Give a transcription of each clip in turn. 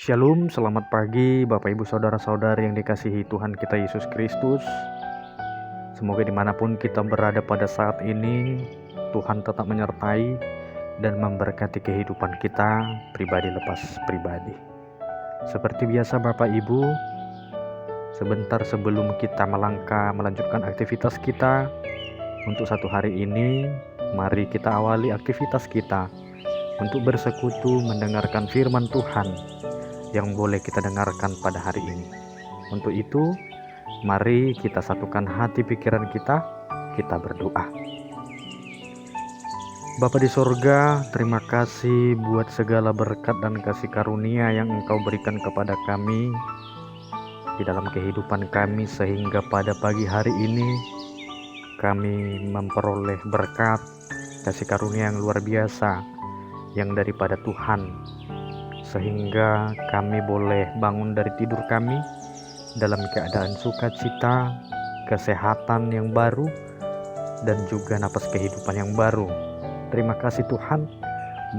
Shalom, selamat pagi Bapak Ibu Saudara-saudari yang dikasihi Tuhan kita Yesus Kristus. Semoga dimanapun kita berada pada saat ini, Tuhan tetap menyertai dan memberkati kehidupan kita pribadi lepas pribadi. Seperti biasa Bapak Ibu, sebentar sebelum kita melanjutkan aktivitas kita untuk satu hari ini, mari kita awali aktivitas kita untuk bersekutu mendengarkan firman Tuhan yang boleh kita dengarkan pada hari ini. Untuk itu, mari kita satukan hati pikiran kita berdoa. Bapa di sorga, terima kasih buat segala berkat dan kasih karunia yang Engkau berikan kepada kami di dalam kehidupan kami, sehingga pada pagi hari ini kami memperoleh berkat kasih karunia yang luar biasa yang daripada Tuhan, sehingga kami boleh bangun dari tidur kami dalam keadaan sukacita, kesehatan yang baru, dan juga napas kehidupan yang baru. Terima kasih Tuhan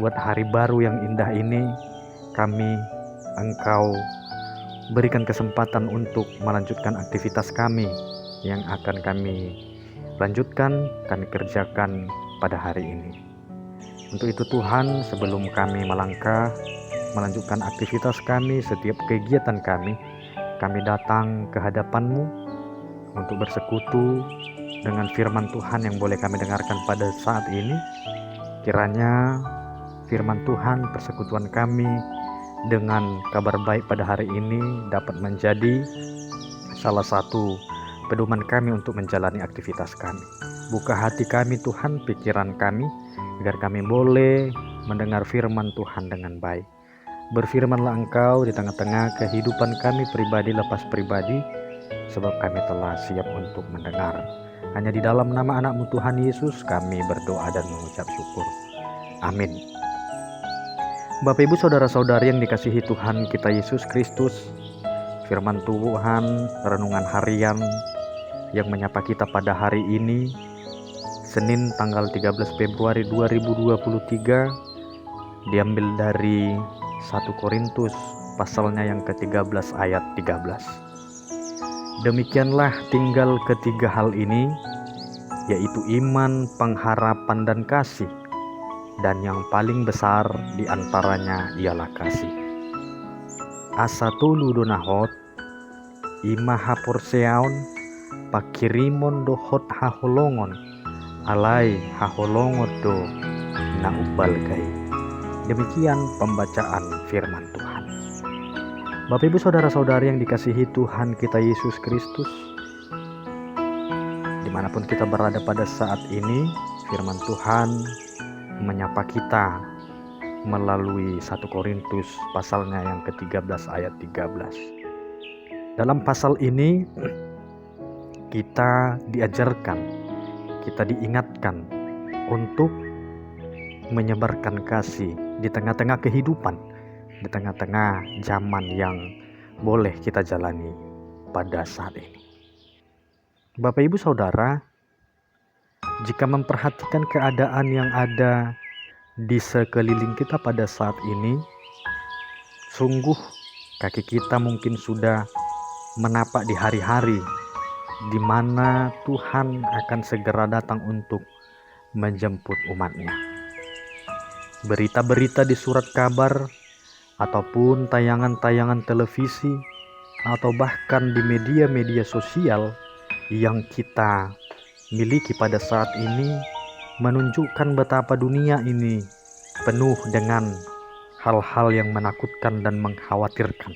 buat hari baru yang indah ini. Engkau berikan kesempatan untuk melanjutkan aktivitas kami yang akan kami lanjutkan, kami kerjakan pada hari ini. Untuk itu Tuhan, sebelum kami melanjutkan aktivitas kami, setiap kegiatan kami datang ke hadapan-Mu untuk bersekutu dengan firman Tuhan yang boleh kami dengarkan pada saat ini. Kiranya firman Tuhan, persekutuan kami dengan kabar baik pada hari ini dapat menjadi salah satu pedoman kami untuk menjalani aktivitas kami. Buka hati kami Tuhan, pikiran kami, agar kami boleh mendengar firman Tuhan dengan baik. Berfirmanlah Engkau di tengah-tengah kehidupan kami pribadi lepas pribadi, sebab kami telah siap untuk mendengar. Hanya di dalam nama anak-Mu Tuhan Yesus kami berdoa dan mengucap syukur. Amin. Bapak Ibu Saudara-saudari yang dikasihi Tuhan kita Yesus Kristus, firman Tuhan renungan harian yang menyapa kita pada hari ini, Senin tanggal 13 Februari 2023, diambil dari 1 Korintus pasalnya yang ke-13 ayat 13. Demikianlah tinggal ketiga hal ini, yaitu iman, pengharapan, dan kasih. Dan yang paling besar di antaranya ialah kasih. Asatulu donahot, imaha porseaon, pakirimon dohot haholongon, alai haholongot do naubalgai. Demikian pembacaan firman Tuhan. Bapak Ibu Saudara-saudari yang dikasihi Tuhan kita Yesus Kristus, dimanapun kita berada pada saat ini, firman Tuhan menyapa kita melalui 1 Korintus pasalnya yang ke-13 ayat 13. Dalam pasal ini kita diajarkan, kita diingatkan untuk menyebarkan kasih di tengah-tengah kehidupan, di tengah-tengah zaman yang boleh kita jalani pada saat ini. Bapak Ibu Saudara, jika memperhatikan keadaan yang ada di sekeliling kita pada saat ini, sungguh kaki kita mungkin sudah menapak di hari-hari di mana Tuhan akan segera datang untuk menjemput umat-Nya. Berita-berita di surat kabar ataupun tayangan-tayangan televisi atau bahkan di media-media sosial yang kita miliki pada saat ini menunjukkan betapa dunia ini penuh dengan hal-hal yang menakutkan dan mengkhawatirkan.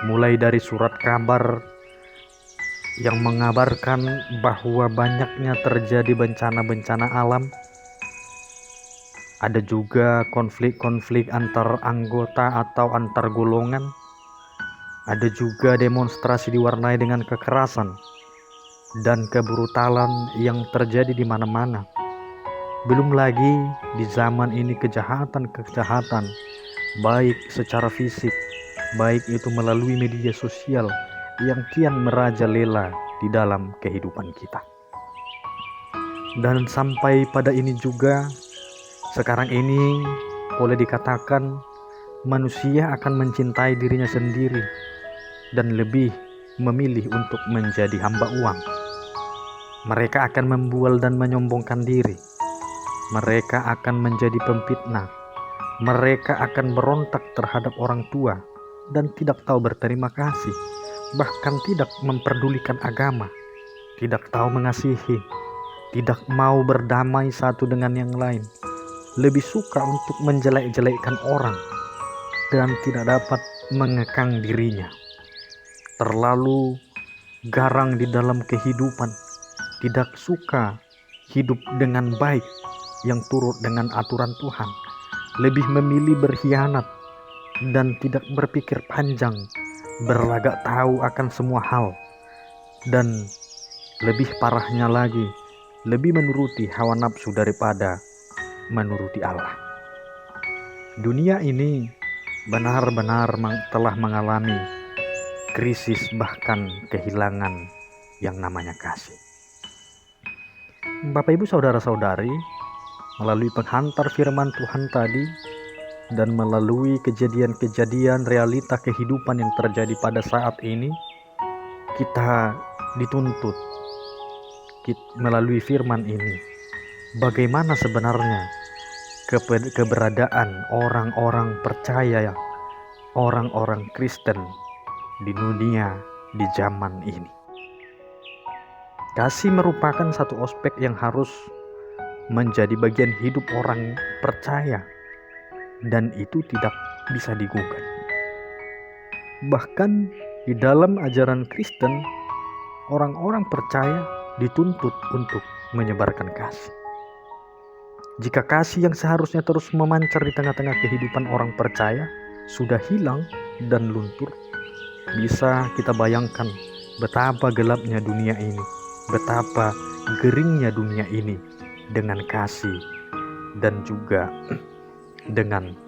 Mulai dari surat kabar yang mengabarkan bahwa banyaknya terjadi bencana-bencana alam, ada juga konflik-konflik antar anggota atau antar golongan, ada juga demonstrasi diwarnai dengan kekerasan dan kebrutalan yang terjadi di mana-mana. Belum lagi di zaman ini kejahatan, baik secara fisik, baik itu melalui media sosial yang kian merajalela di dalam kehidupan kita. Dan sampai pada ini juga, sekarang ini boleh dikatakan manusia akan mencintai dirinya sendiri dan lebih memilih untuk menjadi hamba uang. Mereka akan membual dan menyombongkan diri. Mereka akan menjadi pemfitnah. Mereka akan berontak terhadap orang tua dan tidak tahu berterima kasih, bahkan tidak memperdulikan agama, tidak tahu mengasihi, tidak mau berdamai satu dengan yang lain, lebih suka untuk menjelek-jelekkan orang dan tidak dapat mengekang dirinya. Terlalu garang di dalam kehidupan, tidak suka hidup dengan baik yang turut dengan aturan Tuhan, lebih memilih berkhianat dan tidak berpikir panjang, berlagak tahu akan semua hal, dan lebih parahnya lagi, lebih menuruti hawa nafsu daripada menuruti Allah. Dunia ini benar-benar telah mengalami krisis, bahkan kehilangan yang namanya kasih. Bapak Ibu saudara-saudari, melalui penghantar firman Tuhan tadi dan melalui kejadian-kejadian realita kehidupan yang terjadi pada saat ini, kita dituntut melalui firman ini bagaimana sebenarnya keberadaan orang-orang percaya, orang-orang Kristen di dunia di zaman ini. Kasih merupakan satu aspek yang harus menjadi bagian hidup orang percaya, dan itu tidak bisa digugat. Bahkan di dalam ajaran Kristen, orang-orang percaya dituntut untuk menyebarkan kasih. Jika kasih yang seharusnya terus memancar di tengah-tengah kehidupan orang percaya sudah hilang dan luntur, bisa kita bayangkan betapa gelapnya dunia ini, betapa geringnya dunia ini dengan kasih dan juga dengan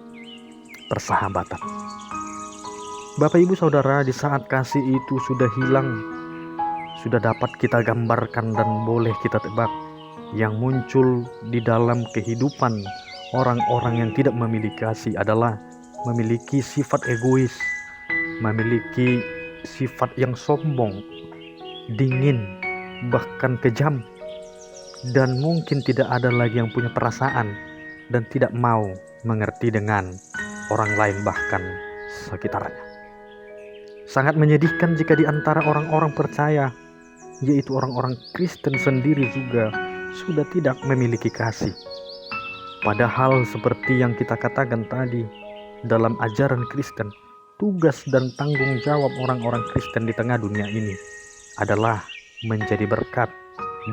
persahabatan. Bapak Ibu Saudara, di saat kasih itu sudah hilang, sudah dapat kita gambarkan dan boleh kita tebak, yang muncul di dalam kehidupan orang-orang yang tidak memiliki kasih adalah memiliki sifat egois, memiliki sifat yang sombong, dingin, bahkan kejam, dan mungkin tidak ada lagi yang punya perasaan dan tidak mau mengerti dengan orang lain bahkan sekitarnya. Sangat menyedihkan jika di antara orang-orang percaya, yaitu orang-orang Kristen sendiri juga sudah tidak memiliki kasih. Padahal seperti yang kita katakan tadi, dalam ajaran Kristen, tugas dan tanggung jawab orang-orang Kristen di tengah dunia ini adalah menjadi berkat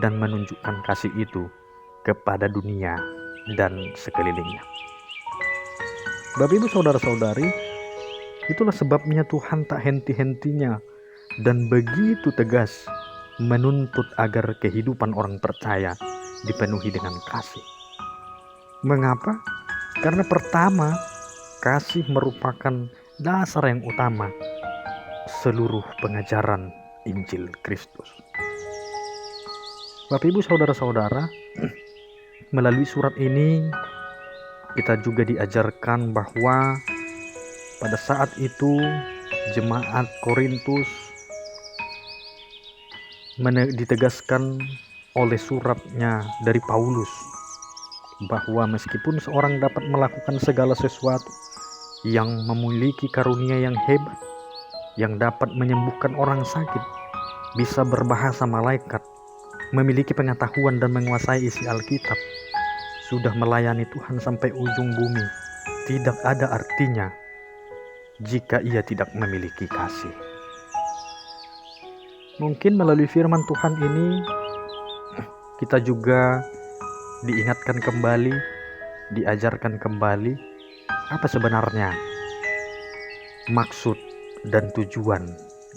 dan menunjukkan kasih itu kepada dunia dan sekelilingnya. Bapak Ibu saudara-saudari, itulah sebabnya Tuhan tak henti-hentinya dan begitu tegas menuntut agar kehidupan orang percaya dipenuhi dengan kasih. Mengapa? Karena pertama, kasih merupakan dasar yang utama seluruh pengajaran Injil Kristus. Bapak Ibu saudara-saudara, melalui surat ini kita juga diajarkan bahwa pada saat itu jemaat Korintus ditegaskan oleh suratnya dari Paulus bahwa meskipun seorang dapat melakukan segala sesuatu, yang memiliki karunia yang hebat, yang dapat menyembuhkan orang sakit, bisa berbahasa malaikat, memiliki pengetahuan dan menguasai isi Alkitab, sudah melayani Tuhan sampai ujung bumi, tidak ada artinya jika ia tidak memiliki kasih. Mungkin melalui firman Tuhan ini kita juga diingatkan kembali, diajarkan kembali apa sebenarnya maksud dan tujuan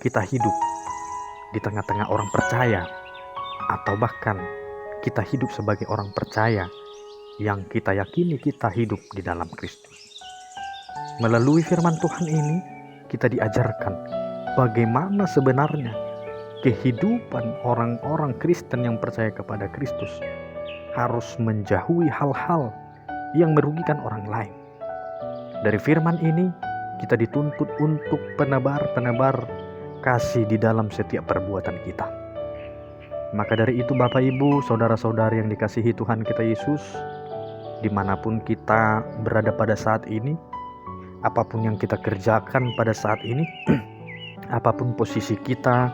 kita hidup di tengah-tengah orang percaya, atau bahkan kita hidup sebagai orang percaya yang kita yakini kita hidup di dalam Kristus. Melalui firman Tuhan ini kita diajarkan bagaimana sebenarnya kehidupan orang-orang Kristen yang percaya kepada Kristus harus menjauhi hal-hal yang merugikan orang lain. Dari firman ini kita dituntut untuk penebar kasih di dalam setiap perbuatan kita. Maka dari itu Bapak Ibu, saudara-saudari yang dikasihi Tuhan kita Yesus, dimanapun kita berada pada saat ini, apapun yang kita kerjakan pada saat ini, apapun posisi kita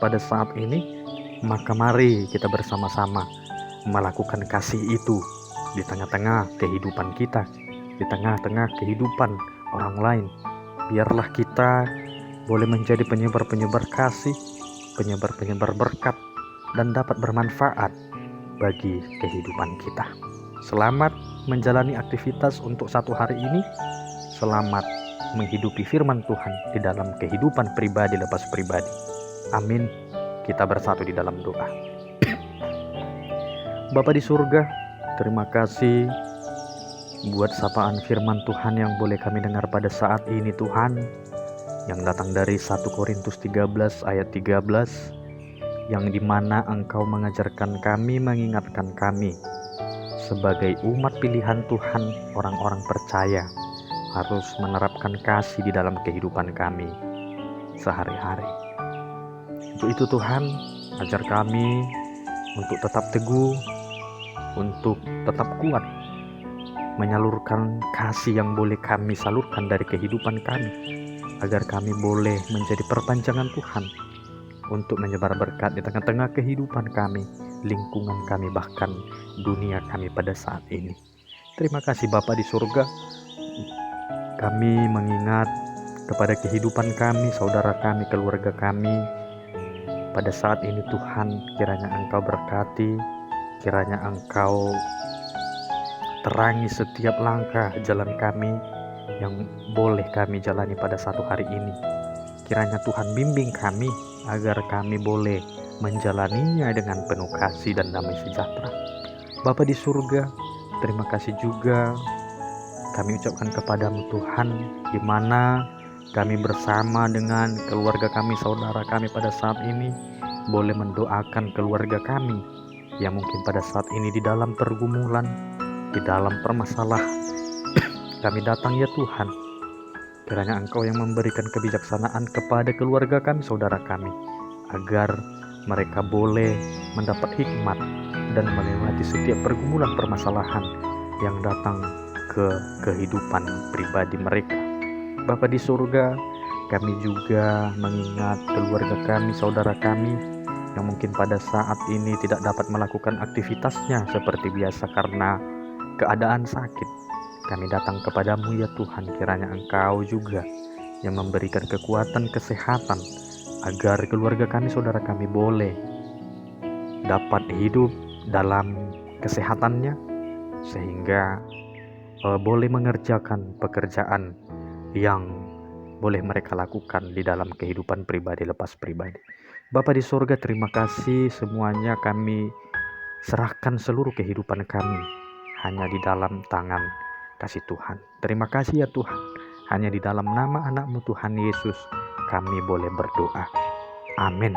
pada saat ini, maka mari kita bersama-sama melakukan kasih itu di tengah-tengah kehidupan kita, di tengah-tengah kehidupan orang lain. Biarlah kita boleh menjadi penyebar-penyebar kasih, penyebar-penyebar berkat, dan dapat bermanfaat bagi kehidupan kita. Selamat menjalani aktivitas untuk satu hari ini. Selamat menghidupi firman Tuhan di dalam kehidupan pribadi lepas pribadi. Amin. Kita bersatu di dalam doa. Bapa di surga, terima kasih buat sapaan firman Tuhan yang boleh kami dengar pada saat ini Tuhan, yang datang dari 1 Korintus 13 ayat 13, yang dimana Engkau mengajarkan kami, mengingatkan kami sebagai umat pilihan Tuhan, orang-orang percaya harus menerapkan kasih di dalam kehidupan kami sehari-hari. Untuk itu Tuhan, ajar kami untuk tetap teguh, untuk tetap kuat menyalurkan kasih yang boleh kami salurkan dari kehidupan kami, agar kami boleh menjadi perpanjangan Tuhan untuk menyebar berkat di tengah-tengah kehidupan kami, lingkungan kami, bahkan dunia kami pada saat ini. Terima kasih Bapa di surga. Kami mengingat kepada kehidupan kami, saudara kami, keluarga kami pada saat ini Tuhan, kiranya Engkau berkati, kiranya Engkau terangi setiap langkah jalan kami yang boleh kami jalani pada satu hari ini. Kiranya Tuhan bimbing kami agar kami boleh menjalaninya dengan penuh kasih dan damai sejahtera. Bapa di surga, terima kasih juga kami ucapkan kepadamu Tuhan, di mana kami bersama dengan keluarga kami, saudara kami pada saat ini boleh mendoakan keluarga kami yang mungkin pada saat ini di dalam pergumulan, di dalam permasalahan. Kami datang ya Tuhan, kiranya Engkau yang memberikan kebijaksanaan kepada keluarga kami, saudara kami, agar mereka boleh mendapat hikmat dan melewati setiap pergumulan permasalahan yang datang ke kehidupan pribadi mereka. Bapa di surga, kami juga mengingat keluarga kami, saudara kami yang mungkin pada saat ini tidak dapat melakukan aktivitasnya seperti biasa karena keadaan sakit. Kami datang kepadamu ya Tuhan, kiranya Engkau juga yang memberikan kekuatan kesehatan agar keluarga kami, saudara kami boleh dapat hidup dalam kesehatannya, sehingga boleh mengerjakan pekerjaan yang boleh mereka lakukan di dalam kehidupan pribadi lepas pribadi. Bapa di surga, terima kasih semuanya kami serahkan seluruh kehidupan kami hanya di dalam tangan kasih Tuhan. Terima kasih ya Tuhan, hanya di dalam nama anak-Mu Tuhan Yesus kami boleh berdoa. Amin.